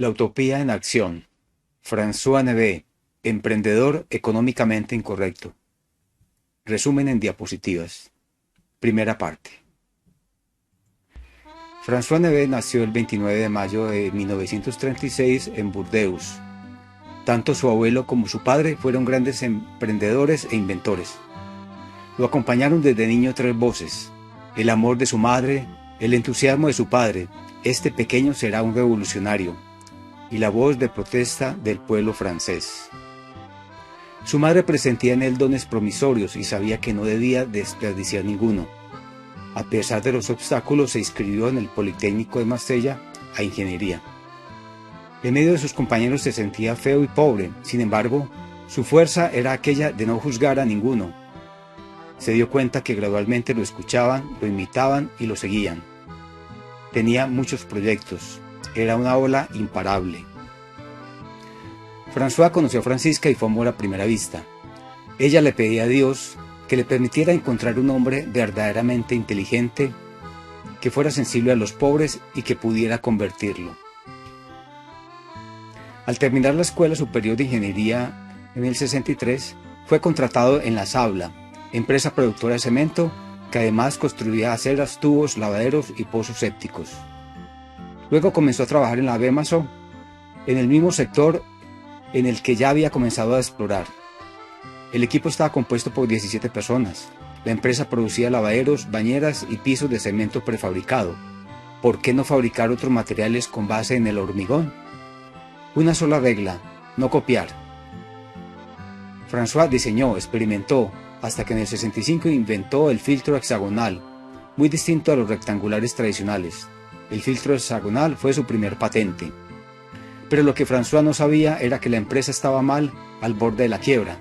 La utopía en acción. François Neve, emprendedor económicamente incorrecto. Resumen en diapositivas. Primera parte. François Neve nació el 29 de mayo de 1936 en Burdeos. Tanto su abuelo como su padre fueron grandes emprendedores e inventores. Lo acompañaron desde niño tres voces: el amor de su madre, el entusiasmo de su padre, este pequeño será un revolucionario, y la voz de protesta del pueblo francés. Su madre presentía en él dones promisorios y sabía que no debía desperdiciar ninguno. A pesar de los obstáculos, se inscribió en el Politécnico de Marsella a ingeniería. En medio de sus compañeros se sentía feo y pobre, sin embargo, su fuerza era aquella de no juzgar a ninguno. Se dio cuenta que gradualmente lo escuchaban, lo imitaban y lo seguían. Tenía muchos proyectos, era una ola imparable. François conoció a Francisca y fue amor a primera vista. Ella le pedía a Dios que le permitiera encontrar un hombre verdaderamente inteligente, que fuera sensible a los pobres y que pudiera convertirlo. Al terminar la Escuela Superior de Ingeniería en el 63, fue contratado en La Sabla, empresa productora de cemento, que además construía aceras, tubos, lavaderos y pozos sépticos. Luego comenzó a trabajar en la Bemaso, en el mismo sector en el que ya había comenzado a explorar. El equipo estaba compuesto por 17 personas. La empresa producía lavaderos, bañeras y pisos de cemento prefabricado. ¿Por qué no fabricar otros materiales con base en el hormigón? Una sola regla: no copiar. François diseñó, experimentó, hasta que en el 65 inventó el filtro hexagonal, muy distinto a los rectangulares tradicionales. El filtro hexagonal fue su primer patente. Pero lo que François no sabía era que la empresa estaba mal, al borde de la quiebra.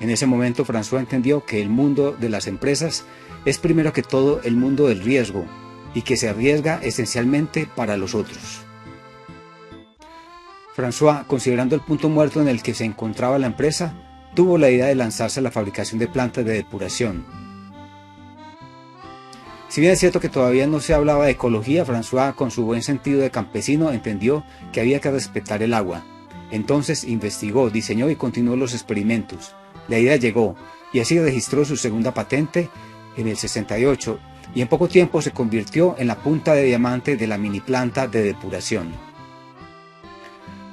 En ese momento François entendió que el mundo de las empresas es primero que todo el mundo del riesgo, y que se arriesga esencialmente para los otros. François, considerando el punto muerto en el que se encontraba la empresa, tuvo la idea de lanzarse a la fabricación de plantas de depuración. Si bien es cierto que todavía no se hablaba de ecología, François, con su buen sentido de campesino, entendió que había que respetar el agua. Entonces investigó, diseñó y continuó los experimentos. La idea llegó, y así registró su segunda patente en el 68, y en poco tiempo se convirtió en la punta de diamante de la mini planta de depuración.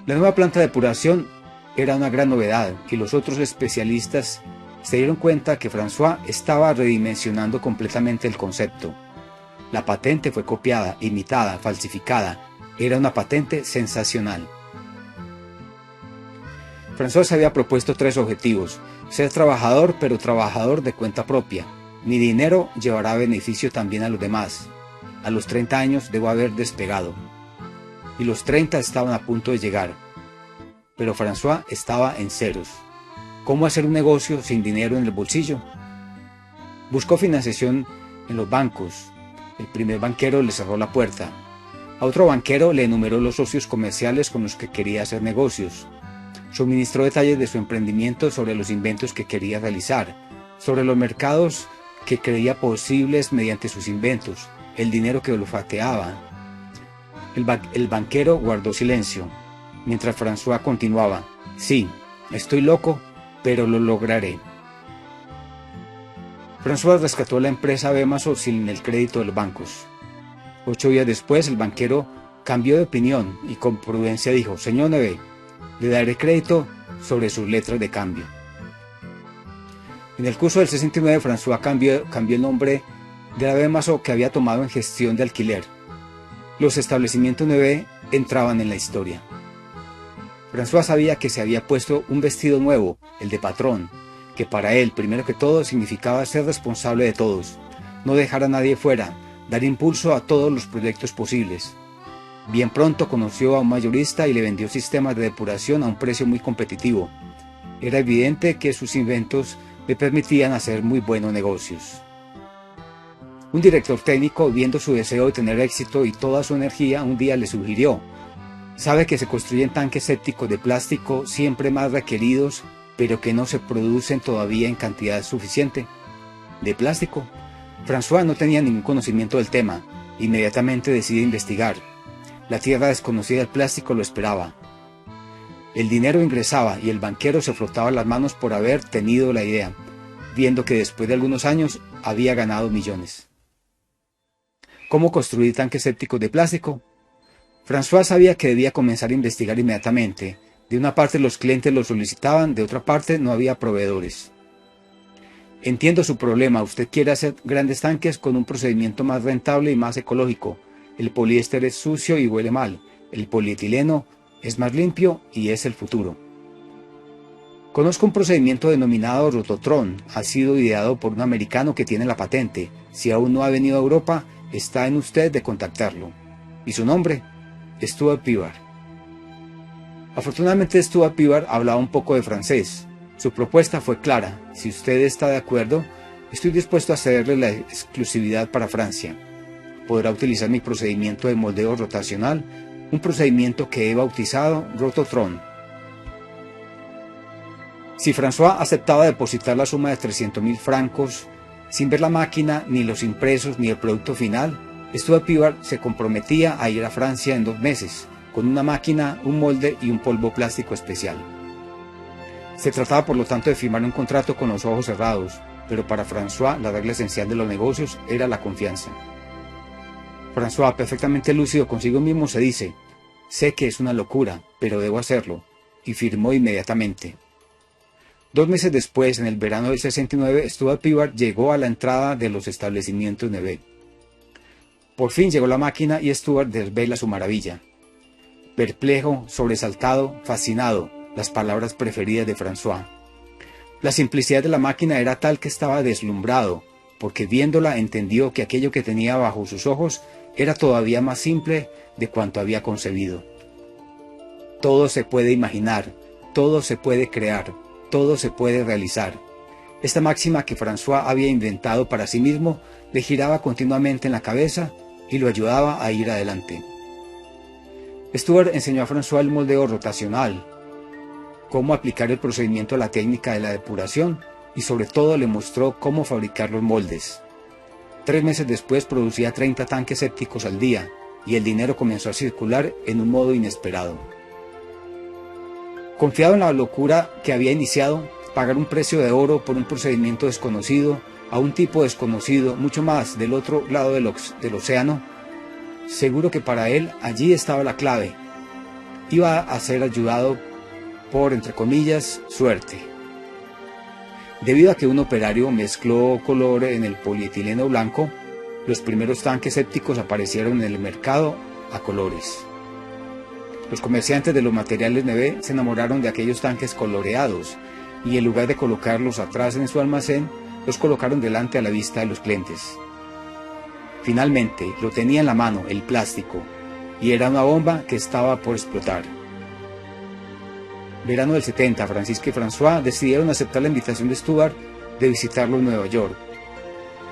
La nueva planta de depuración era una gran novedad, y los otros especialistas se dieron cuenta que François estaba redimensionando completamente el concepto. La patente fue copiada, imitada, falsificada. Era una patente sensacional. François se había propuesto tres objetivos: ser trabajador, pero trabajador de cuenta propia. Mi dinero llevará beneficio también a los demás. A los 30 años debo haber despegado. Y los 30 estaban a punto de llegar. Pero François estaba en ceros. ¿Cómo hacer un negocio sin dinero en el bolsillo? Buscó financiación en los bancos. El primer banquero le cerró la puerta. A otro banquero le enumeró los socios comerciales con los que quería hacer negocios. Suministró detalles de su emprendimiento sobre los inventos que quería realizar, sobre los mercados que creía posibles mediante sus inventos, el dinero que olfateaba. El banquero guardó silencio, mientras François continuaba: sí, estoy loco, pero lo lograré. François rescató la empresa Bemaso sin el crédito de los bancos. 8 días después, el banquero cambió de opinión y con prudencia dijo: señor Neve, le daré crédito sobre sus letras de cambio. En el curso del 69, François cambió el nombre de la Bemaso que había tomado en gestión de alquiler. Los establecimientos Neve entraban en la historia. François sabía que se había puesto un vestido nuevo, el de patrón, que para él, primero que todo, significaba ser responsable de todos, no dejar a nadie fuera, dar impulso a todos los proyectos posibles. Bien pronto conoció a un mayorista y le vendió sistemas de depuración a un precio muy competitivo. Era evidente que sus inventos le permitían hacer muy buenos negocios. Un director técnico, viendo su deseo de tener éxito y toda su energía, un día le sugirió: sabe que se construyen tanques sépticos de plástico siempre más requeridos, pero que no se producen todavía en cantidad suficiente. ¿De plástico? François no tenía ningún conocimiento del tema. Inmediatamente decide investigar. La tierra desconocida del plástico lo esperaba. El dinero ingresaba y el banquero se frotaba las manos por haber tenido la idea, viendo que después de algunos años había ganado millones. ¿Cómo construir tanques sépticos de plástico? François sabía que debía comenzar a investigar inmediatamente. De una parte los clientes lo solicitaban, de otra parte no había proveedores. Entiendo su problema, usted quiere hacer grandes tanques con un procedimiento más rentable y más ecológico. El poliéster es sucio y huele mal, el polietileno es más limpio y es el futuro. Conozco un procedimiento denominado Rototron, ha sido ideado por un americano que tiene la patente. Si aún no ha venido a Europa, está en usted de contactarlo. ¿Y su nombre? Stuart Pivar. Afortunadamente Stuart Pivar hablaba un poco de francés. Su propuesta fue clara: si usted está de acuerdo, estoy dispuesto a cederle la exclusividad para Francia. Podrá utilizar mi procedimiento de moldeo rotacional, un procedimiento que he bautizado Rototron. Si François aceptaba depositar la suma de 300.000 francos, sin ver la máquina, ni los impresos, ni el producto final, Stuart Pivar se comprometía a ir a Francia en 2 meses, con una máquina, un molde y un polvo plástico especial. Se trataba por lo tanto de firmar un contrato con los ojos cerrados, pero para François la regla esencial de los negocios era la confianza. François, perfectamente lúcido consigo mismo, se dice: sé que es una locura, pero debo hacerlo, y firmó inmediatamente. 2 meses después, en el verano del 69, Stuart Pivar llegó a la entrada de los establecimientos Neve. Por fin llegó la máquina y Stuart desvela su maravilla. Perplejo, sobresaltado, fascinado, las palabras preferidas de François. La simplicidad de la máquina era tal que estaba deslumbrado, porque viéndola entendió que aquello que tenía bajo sus ojos era todavía más simple de cuanto había concebido. Todo se puede imaginar, todo se puede crear, todo se puede realizar. Esta máxima que François había inventado para sí mismo le giraba continuamente en la cabeza y lo ayudaba a ir adelante. Stuart enseñó a François el moldeo rotacional, cómo aplicar el procedimiento a la técnica de la depuración y sobre todo le mostró cómo fabricar los moldes. 3 meses después producía 30 tanques sépticos al día y el dinero comenzó a circular en un modo inesperado. Confiado en la locura que había iniciado, pagar un precio de oro por un procedimiento desconocido, a un tipo desconocido, mucho más del otro lado del océano, seguro que para él allí estaba la clave. Iba a ser ayudado por, entre comillas, suerte. Debido a que un operario mezcló color en el polietileno blanco, los primeros tanques sépticos aparecieron en el mercado a colores. Los comerciantes de los materiales Neve se enamoraron de aquellos tanques coloreados y en lugar de colocarlos atrás en su almacén, los colocaron delante a la vista de los clientes. Finalmente, lo tenía en la mano, el plástico, y era una bomba que estaba por explotar. Verano del 70, Francisca y François decidieron aceptar la invitación de Stuart de visitarlo en Nueva York.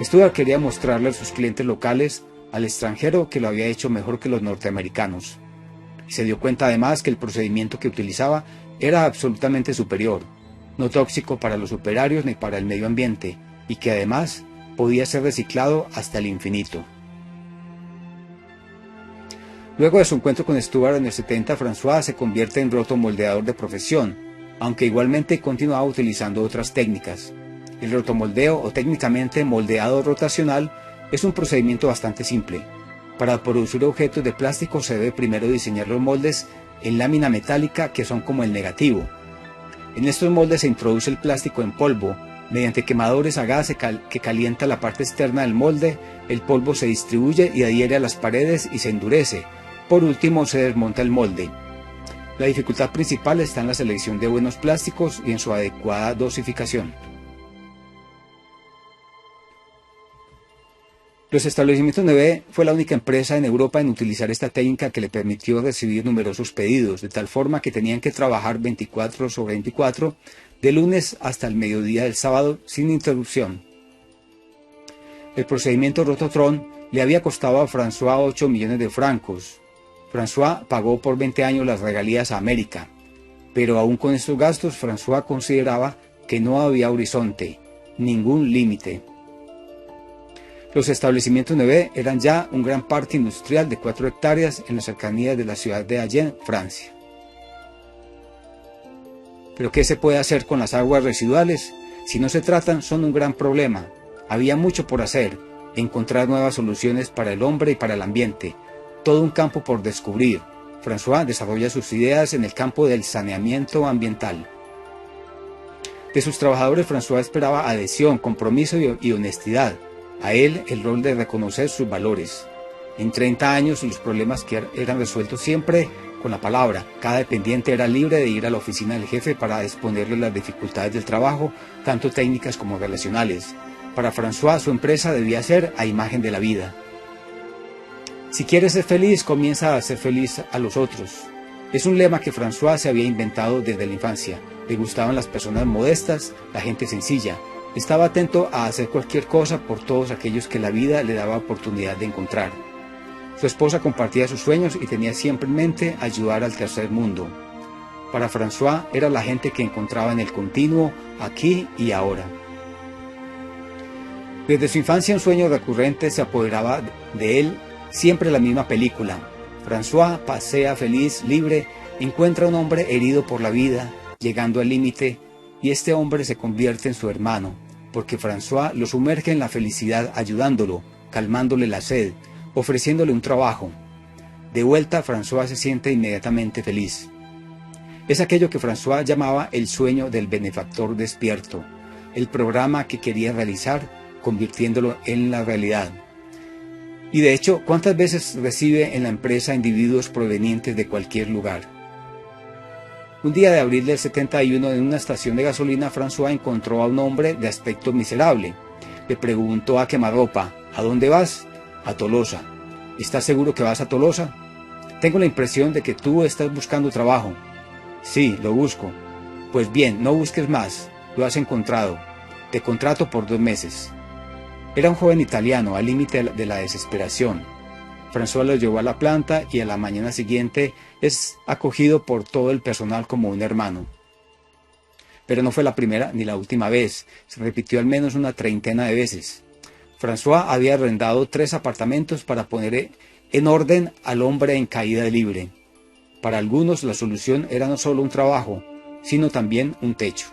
Stuart quería mostrarle a sus clientes locales al extranjero que lo había hecho mejor que los norteamericanos. Y se dio cuenta además que el procedimiento que utilizaba era absolutamente superior, no tóxico para los operarios ni para el medio ambiente, y que además podía ser reciclado hasta el infinito. Luego de su encuentro con Stuart en el 70, François se convierte en rotomoldeador de profesión, aunque igualmente continuaba utilizando otras técnicas. El rotomoldeo, o técnicamente moldeado rotacional, es un procedimiento bastante simple. Para producir objetos de plástico se debe primero diseñar los moldes en lámina metálica que son como el negativo. En estos moldes se introduce el plástico en polvo. Mediante quemadores a gas que calienta la parte externa del molde, el polvo se distribuye y adhiere a las paredes y se endurece. Por último, se desmonta el molde. La dificultad principal está en la selección de buenos plásticos y en su adecuada dosificación. Los establecimientos Neve fue la única empresa en Europa en utilizar esta técnica que le permitió recibir numerosos pedidos, de tal forma que tenían que trabajar 24/24, de lunes hasta el mediodía del sábado, sin interrupción. El procedimiento Rototron le había costado a François 8 millones de francos. François pagó por 20 años las regalías a América, pero aún con estos gastos, François consideraba que no había horizonte, ningún límite. Los establecimientos Neve eran ya un gran parque industrial de 4 hectáreas en las cercanías de la ciudad de Agen, Francia. ¿Pero qué se puede hacer con las aguas residuales? Si no se tratan, son un gran problema. Había mucho por hacer, encontrar nuevas soluciones para el hombre y para el ambiente, todo un campo por descubrir. François desarrolla sus ideas en el campo del saneamiento ambiental. De sus trabajadores, François esperaba adhesión, compromiso y honestidad. A él el rol de reconocer sus valores. En 30 años los problemas que eran resueltos siempre con la palabra. Cada dependiente era libre de ir a la oficina del jefe para exponerle las dificultades del trabajo, tanto técnicas como relacionales. Para François, su empresa debía ser a imagen de la vida. Si quieres ser feliz, comienza a ser feliz a los otros. Es un lema que François se había inventado desde la infancia. Le gustaban las personas modestas, la gente sencilla. Estaba atento a hacer cualquier cosa por todos aquellos que la vida le daba oportunidad de encontrar. Su esposa compartía sus sueños y tenía siempre en mente ayudar al tercer mundo. Para François era la gente que encontraba en el continuo, aquí y ahora. Desde su infancia un sueño recurrente se apoderaba de él, siempre la misma película. François pasea feliz, libre, encuentra a un hombre herido por la vida, llegando al límite, y este hombre se convierte en su hermano, porque François lo sumerge en la felicidad ayudándolo, calmándole la sed, ofreciéndole un trabajo. De vuelta, François se siente inmediatamente feliz. Es aquello que François llamaba el sueño del benefactor despierto, el programa que quería realizar, convirtiéndolo en la realidad. Y de hecho, ¿cuántas veces recibe en la empresa individuos provenientes de cualquier lugar? Un día de abril del 71, en una estación de gasolina, François encontró a un hombre de aspecto miserable. Le preguntó a quemarropa: ¿a dónde vas? A Tolosa. ¿Estás seguro que vas a Tolosa? Tengo la impresión de que tú estás buscando trabajo. Sí, lo busco. Pues bien, no busques más, lo has encontrado. Te contrato por 2 meses. Era un joven italiano, al límite de la desesperación. François lo llevó a la planta y a la mañana siguiente es acogido por todo el personal como un hermano. Pero no fue la primera ni la última vez, se repitió al menos una treintena de veces. François había arrendado 3 apartamentos para poner en orden al hombre en caída libre. Para algunos la solución era no solo un trabajo, sino también un techo.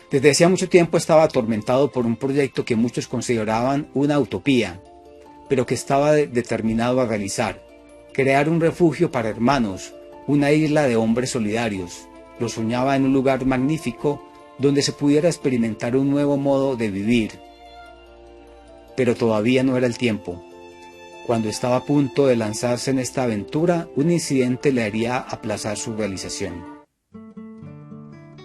Desde hacía mucho tiempo estaba atormentado por un proyecto que muchos consideraban una utopía, pero que estaba determinado a realizar: crear un refugio para hermanos, una isla de hombres solidarios. Lo soñaba en un lugar magnífico donde se pudiera experimentar un nuevo modo de vivir. Pero todavía no era el tiempo. Cuando estaba a punto de lanzarse en esta aventura, un incidente le haría aplazar su realización.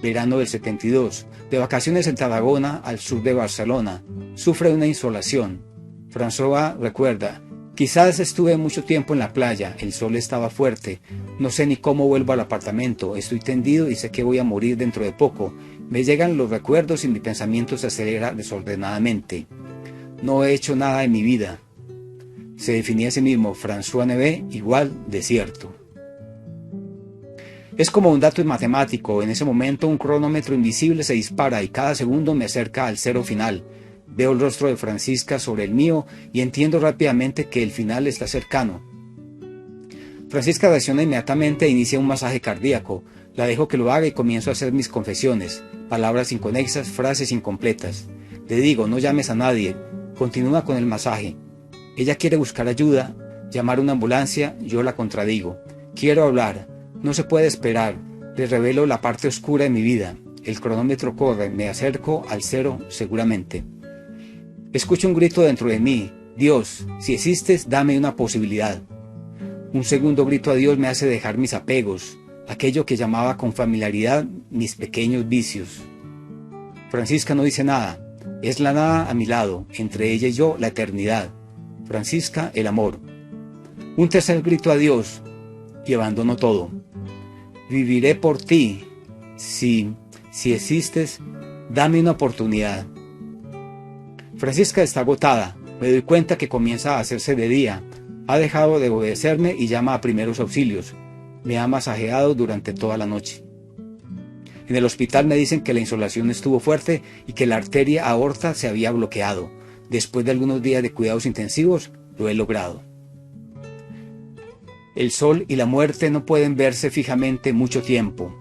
Verano del 72, de vacaciones en Tarragona, al sur de Barcelona, sufre una insolación. François recuerda: quizás estuve mucho tiempo en la playa, el sol estaba fuerte, no sé ni cómo vuelvo al apartamento, estoy tendido y sé que voy a morir dentro de poco, me llegan los recuerdos y mi pensamiento se acelera desordenadamente. No he hecho nada en mi vida. Se definía a sí mismo: François Neve igual desierto. Es como un dato matemático. En ese momento un cronómetro invisible se dispara y cada segundo me acerca al cero final. Veo el rostro de Francisca sobre el mío y entiendo rápidamente que el final está cercano. Francisca reacciona inmediatamente e inicia un masaje cardíaco. La dejo que lo haga y comienzo a hacer mis confesiones, palabras inconexas, frases incompletas. Le digo: no llames a nadie. Continúa con el masaje. Ella quiere buscar ayuda, llamar a una ambulancia, yo la contradigo. Quiero hablar. No se puede esperar. Les revelo la parte oscura de mi vida. El cronómetro corre, me acerco al cero seguramente. Escucho un grito dentro de mí: Dios, si existes, dame una posibilidad. Un segundo grito a Dios me hace dejar mis apegos, aquello que llamaba con familiaridad mis pequeños vicios. Francisca no dice nada. Es la nada a mi lado, entre ella y yo la eternidad. Francisca, el amor. Un tercer grito a Dios y abandono todo. Viviré por ti. Si existes, dame una oportunidad. Francisca está agotada. Me doy cuenta que comienza a hacerse de día. Ha dejado de obedecerme y llama a primeros auxilios. Me ha masajeado durante toda la noche. En el hospital me dicen que la insolación estuvo fuerte y que la arteria aorta se había bloqueado. Después de algunos días de cuidados intensivos, lo he logrado. El sol y la muerte no pueden verse fijamente mucho tiempo.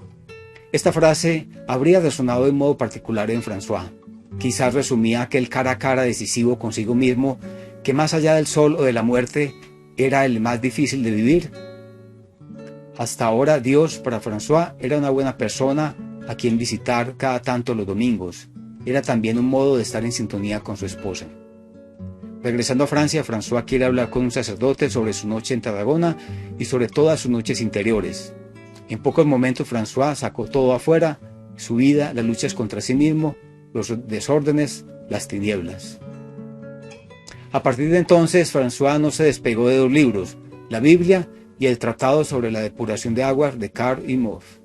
Esta frase habría resonado de modo particular en François. Quizás resumía aquel cara a cara decisivo consigo mismo que más allá del sol o de la muerte era el más difícil de vivir. Hasta ahora Dios para François era una buena persona a quien visitar cada tanto los domingos. Era también un modo de estar en sintonía con su esposa. Regresando a Francia, François quiere hablar con un sacerdote sobre su noche en Tarragona y sobre todas sus noches interiores. En pocos momentos François sacó todo afuera, su vida, las luchas contra sí mismo, los desórdenes, las tinieblas. A partir de entonces, François no se despegó de dos libros, la Biblia y el Tratado sobre la depuración de aguas de Carl Imhoff.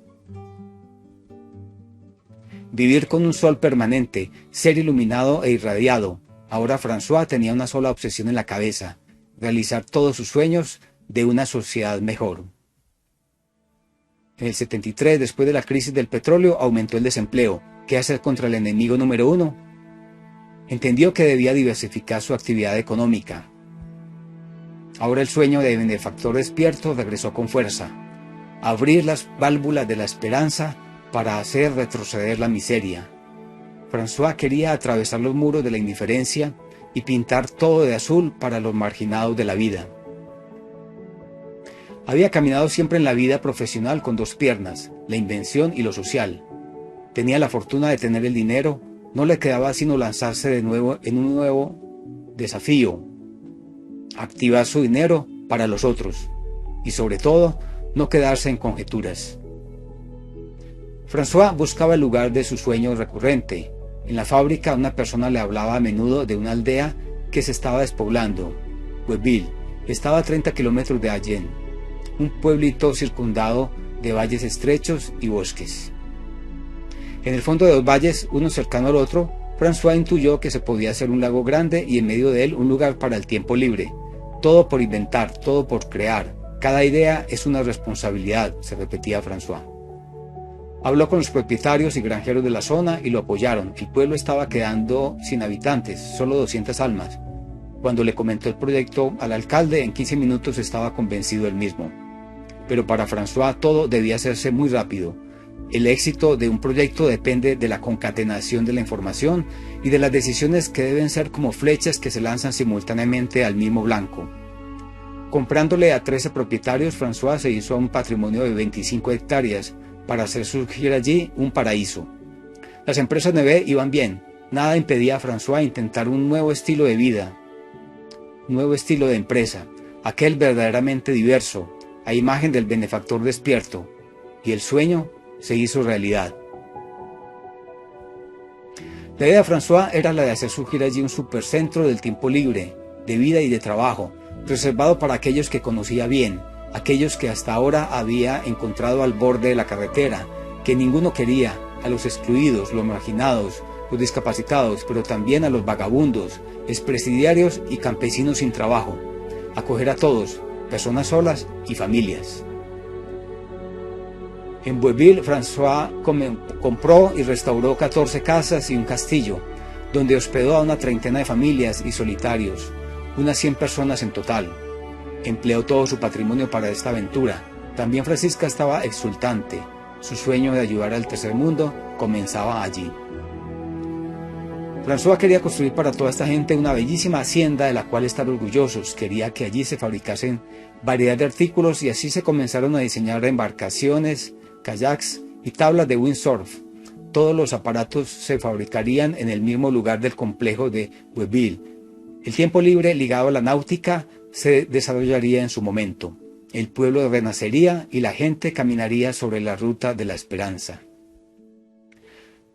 Vivir con un sol permanente, ser iluminado e irradiado. Ahora François tenía una sola obsesión en la cabeza, realizar todos sus sueños de una sociedad mejor. En el 73, después de la crisis del petróleo, aumentó el desempleo. ¿Qué hacer contra el enemigo número uno? Entendió que debía diversificar su actividad económica. Ahora el sueño de benefactor despierto regresó con fuerza. Abrir las válvulas de la esperanza para hacer retroceder la miseria. François quería atravesar los muros de la indiferencia y pintar todo de azul para los marginados de la vida. Había caminado siempre en la vida profesional con dos piernas, la invención y lo social. Tenía la fortuna de tener el dinero, no le quedaba sino lanzarse de nuevo en un nuevo desafío, activar su dinero para los otros y sobre todo no quedarse en conjeturas. François buscaba el lugar de su sueño recurrente. En la fábrica una persona le hablaba a menudo de una aldea que se estaba despoblando. Webville estaba a 30 kilómetros de Agen, un pueblito circundado de valles estrechos y bosques. En el fondo de los valles, uno cercano al otro, François intuyó que se podía hacer un lago grande y en medio de él un lugar para el tiempo libre. Todo por inventar, todo por crear. Cada idea es una responsabilidad, se repetía François. Habló con los propietarios y granjeros de la zona y lo apoyaron. El pueblo estaba quedando sin habitantes, solo 200 almas. Cuando le comentó el proyecto al alcalde, en 15 minutos estaba convencido él mismo. Pero para François todo debía hacerse muy rápido. El éxito de un proyecto depende de la concatenación de la información y de las decisiones que deben ser como flechas que se lanzan simultáneamente al mismo blanco. Comprándole a 13 propietarios, François se hizo a un patrimonio de 25 hectáreas para hacer surgir allí un paraíso. Las empresas Neve iban bien, nada impedía a François intentar un nuevo estilo de vida, un nuevo estilo de empresa, aquel verdaderamente diverso, a imagen del benefactor despierto, y el sueño se hizo realidad. La idea de François era la de hacer surgir allí un supercentro del tiempo libre, de vida y de trabajo, reservado para aquellos que conocía bien, aquellos que hasta ahora había encontrado al borde de la carretera, que ninguno quería, a los excluidos, los marginados, los discapacitados, pero también a los vagabundos, expresidiarios y campesinos sin trabajo, acoger a todos, personas solas y familias. En Webville, François compró y restauró 14 casas y un castillo, donde hospedó a una treintena de familias y solitarios, unas 100 personas en total. Empleó todo su patrimonio para esta aventura. También Francisca estaba exultante. Su sueño de ayudar al tercer mundo comenzaba allí. François quería construir para toda esta gente una bellísima hacienda de la cual estar orgullosos. Quería que allí se fabricasen variedad de artículos y así se comenzaron a diseñar embarcaciones, kayaks y tablas de windsurf. Todos los aparatos se fabricarían en el mismo lugar del complejo de Webville. El tiempo libre ligado a la náutica se desarrollaría en su momento. El pueblo renacería y la gente caminaría sobre la ruta de la esperanza.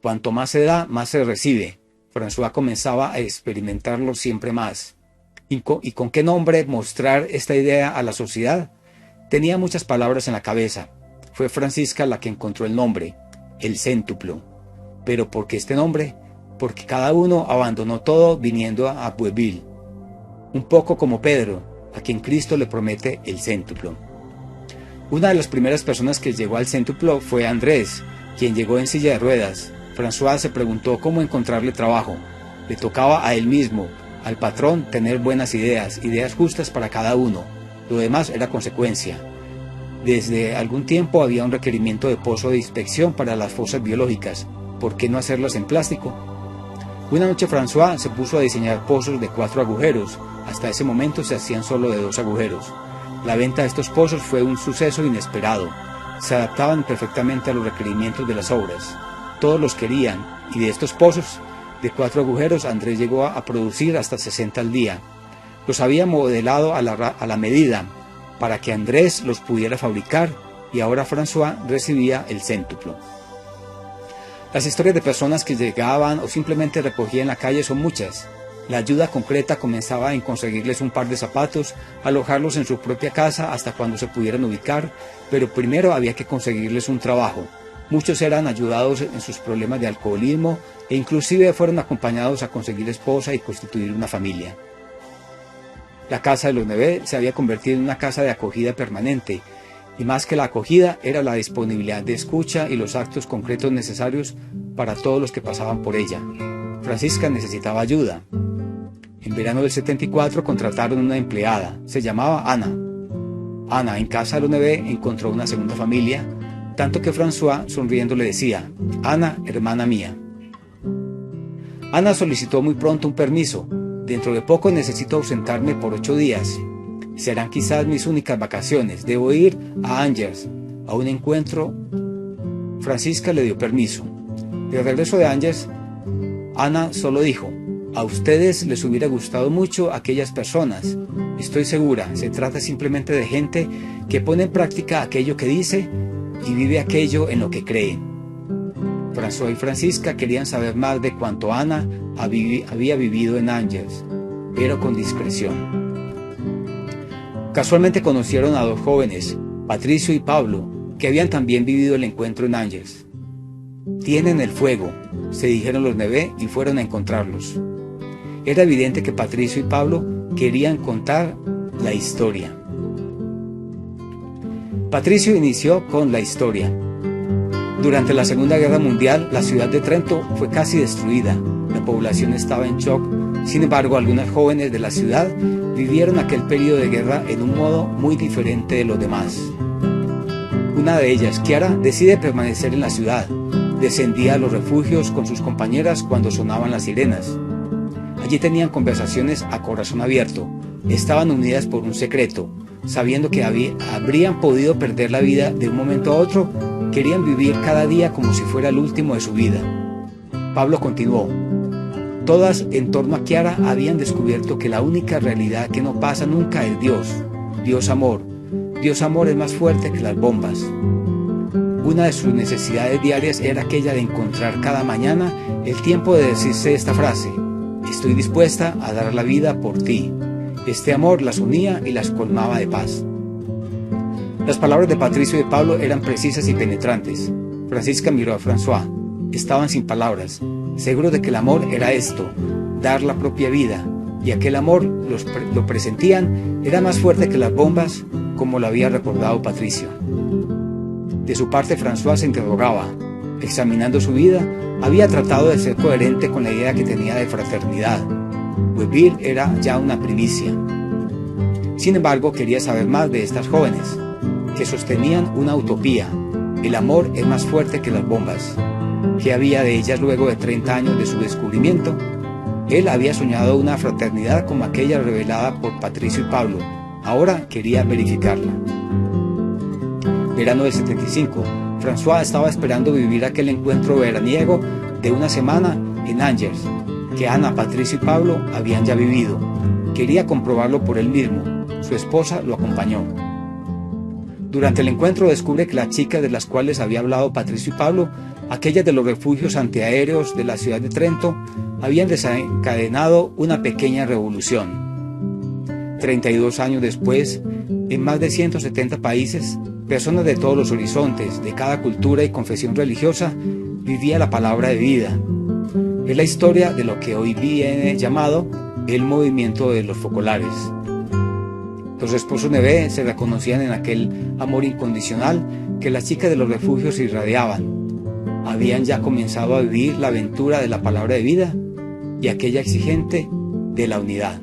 Cuanto más se da, más se recibe. François comenzaba a experimentarlo siempre más. ¿Y con qué nombre mostrar esta idea a la sociedad? Tenía muchas palabras en la cabeza. Fue Francisca la que encontró el nombre, el céntuplo. ¿Pero por qué este nombre? Porque cada uno abandonó todo viniendo a Webville. Un poco como Pedro, a quien Cristo le promete el céntuplo. Una de las primeras personas que llegó al céntuplo fue Andrés, quien llegó en silla de ruedas. François se preguntó cómo encontrarle trabajo. Le tocaba a él mismo, al patrón tener buenas ideas justas para cada uno. Lo demás era consecuencia. Desde algún tiempo había un requerimiento de pozo de inspección para las fosas biológicas. ¿Por qué no hacerlas en plástico? Una noche François se puso a diseñar pozos de 4 agujeros. Hasta ese momento se hacían solo de 2 agujeros. La venta de estos pozos fue un suceso inesperado. Se adaptaban perfectamente a los requerimientos de las obras. Todos los querían, y de estos pozos de 4 agujeros Andrés llegó a producir hasta 60 al día. Los había modelado a la medida para que Andrés los pudiera fabricar, y ahora François recibía el céntuplo. Las historias de personas que llegaban o simplemente recogían en la calle son muchas. La ayuda concreta comenzaba en conseguirles un par de zapatos, alojarlos en su propia casa hasta cuando se pudieran ubicar, pero primero había que conseguirles un trabajo. Muchos eran ayudados en sus problemas de alcoholismo e inclusive fueron acompañados a conseguir esposa y constituir una familia. La casa de los Neve se había convertido en una casa de acogida permanente, y más que la acogida era la disponibilidad de escucha y los actos concretos necesarios para todos los que pasaban por ella. Francisca necesitaba ayuda. En verano del 74 contrataron una empleada, se llamaba Ana. Ana, en casa de los Neve, encontró una segunda familia, tanto que François, sonriendo, le decía: Ana, hermana mía. Ana solicitó muy pronto un permiso. Dentro de poco necesito ausentarme por 8 días. Serán quizás mis únicas vacaciones. Debo ir a Angers, a un encuentro. Francisca le dio permiso. De regreso de Angers, Ana solo dijo: a ustedes les hubiera gustado mucho aquellas personas. Estoy segura, se trata simplemente de gente que pone en práctica aquello que dice y vive aquello en lo que cree. François y Francisca querían saber más de cuánto Ana había vivido en Angers, pero con discreción. Casualmente conocieron a 2 jóvenes, Patricio y Pablo, que habían también vivido el encuentro en Angers. Tienen el fuego, se dijeron los Neve y fueron a encontrarlos. Era evidente que Patricio y Pablo querían contar la historia. Patricio inició con la historia. Durante la Segunda Guerra Mundial, la ciudad de Trento fue casi destruida. La población estaba en shock. Sin embargo, algunas jóvenes de la ciudad vivieron aquel periodo de guerra en un modo muy diferente de los demás. Una de ellas, Chiara, decide permanecer en la ciudad. Descendía a los refugios con sus compañeras cuando sonaban las sirenas. Allí tenían conversaciones a corazón abierto. Estaban unidas por un secreto. Sabiendo que habrían podido perder la vida de un momento a otro, querían vivir cada día como si fuera el último de su vida. Pablo continuó: todas en torno a Chiara habían descubierto que la única realidad que no pasa nunca es Dios. Dios amor. Dios amor es más fuerte que las bombas. Una de sus necesidades diarias era aquella de encontrar cada mañana el tiempo de decirse esta frase: estoy dispuesta a dar la vida por ti. Este amor las unía y las colmaba de paz. Las palabras de Patricio y de Pablo eran precisas y penetrantes. Francisca miró a François. Estaban sin palabras, seguros de que el amor era esto, dar la propia vida, y aquel amor, lo presentían, era más fuerte que las bombas, como lo había recordado Patricio. De su parte, François se interrogaba. Examinando su vida, había tratado de ser coherente con la idea que tenía de fraternidad. Webir era ya una primicia. Sin embargo, quería saber más de estas jóvenes, que sostenían una utopía: el amor es más fuerte que las bombas. ¿Qué había de ellas luego de 30 años de su descubrimiento? Él había soñado una fraternidad como aquella revelada por Patricio y Pablo. Ahora quería verificarla. Verano del 75. François estaba esperando vivir aquel encuentro veraniego de una semana en Angers, que Ana, Patricio y Pablo habían ya vivido. Quería comprobarlo por él mismo. Su esposa lo acompañó. Durante el encuentro descubre que las chicas de las cuales había hablado Patricio y Pablo, aquellas de los refugios antiaéreos de la ciudad de Trento, habían desencadenado una pequeña revolución. 32 años después, en más de 170 países, personas de todos los horizontes, de cada cultura y confesión religiosa, vivía la palabra de vida. Es la historia de lo que hoy viene llamado el movimiento de los focolares. Los esposos Neve se reconocían en aquel amor incondicional que las chicas de los refugios irradiaban. Habían ya comenzado a vivir la aventura de la palabra de vida, y aquella exigente de la unidad.